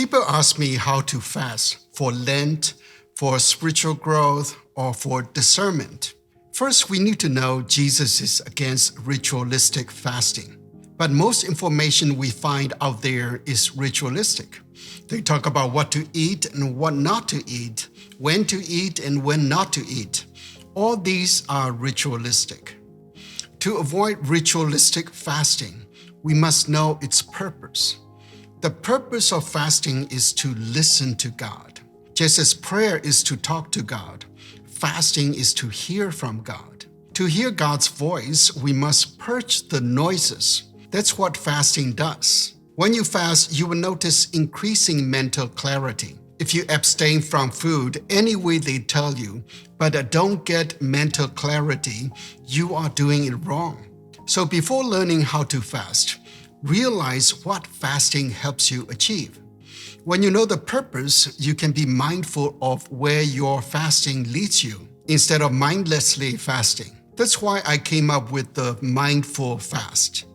People ask me how to fast for Lent, for spiritual growth, or for discernment. First, we need to know Jesus is against ritualistic fasting. But most information we find out there is ritualistic. They talk about what to eat and what not to eat, when to eat and when not to eat. All these are ritualistic. To avoid ritualistic fasting, we must know its purpose. The purpose of fasting is to listen to God. Just as prayer is to talk to God, fasting is to hear from God. To hear God's voice, we must purge the noises. That's what fasting does. When you fast, you will notice increasing mental clarity. If you abstain from food any way they tell you, but don't get mental clarity, you are doing it wrong. So before learning how to fast, realize what fasting helps you achieve. When you know the purpose, you can be mindful of where your fasting leads you instead of mindlessly fasting. That's why I came up with the mindful fast.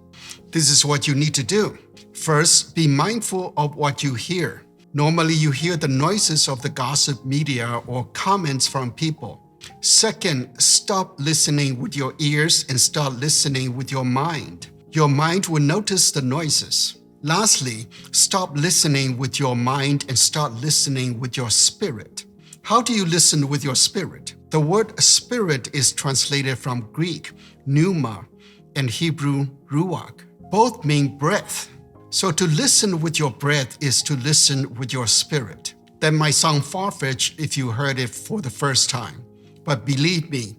This is what you need to do. First, be mindful of what you hear. Normally, you hear the noises of the gossip media or comments from people. Second, stop listening with your ears and start listening with your mind. Your mind will notice the noises. Lastly, stop listening with your mind and start listening with your spirit. How do you listen with your spirit? The word spirit is translated from Greek, pneuma, and Hebrew, ruach. Both mean breath. So to listen with your breath is to listen with your spirit. That might sound far-fetched if you heard it for the first time. But believe me,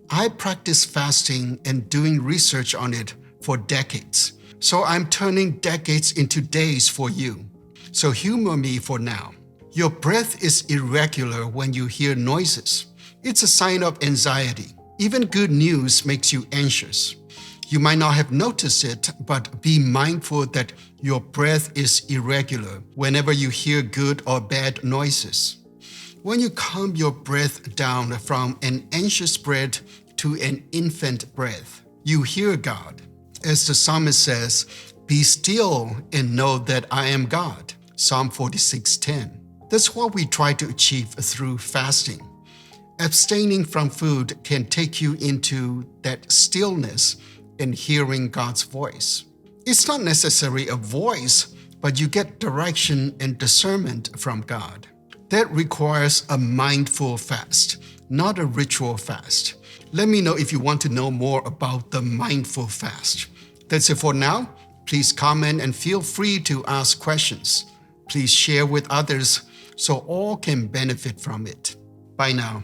I practice fasting and doing research on it for decades. So I'm turning decades into days for you. So humor me for now. Your breath is irregular when you hear noises. It's a sign of anxiety. Even good news makes you anxious. You might not have noticed it, but be mindful that your breath is irregular whenever you hear good or bad noises. When you calm your breath down from an anxious breath to an infant breath, you hear God. As the psalmist says, "Be still and know that I am God." Psalm 46:10. That's what we try to achieve through fasting. Abstaining from food can take you into that stillness and hearing God's voice. It's not necessarily a voice, but you get direction and discernment from God. That requires a mindful fast, not a ritual fast. Let me know if you want to know more about the mindful fast. That's it for now. Please comment and feel free to ask questions. Please share with others so all can benefit from it. Bye now.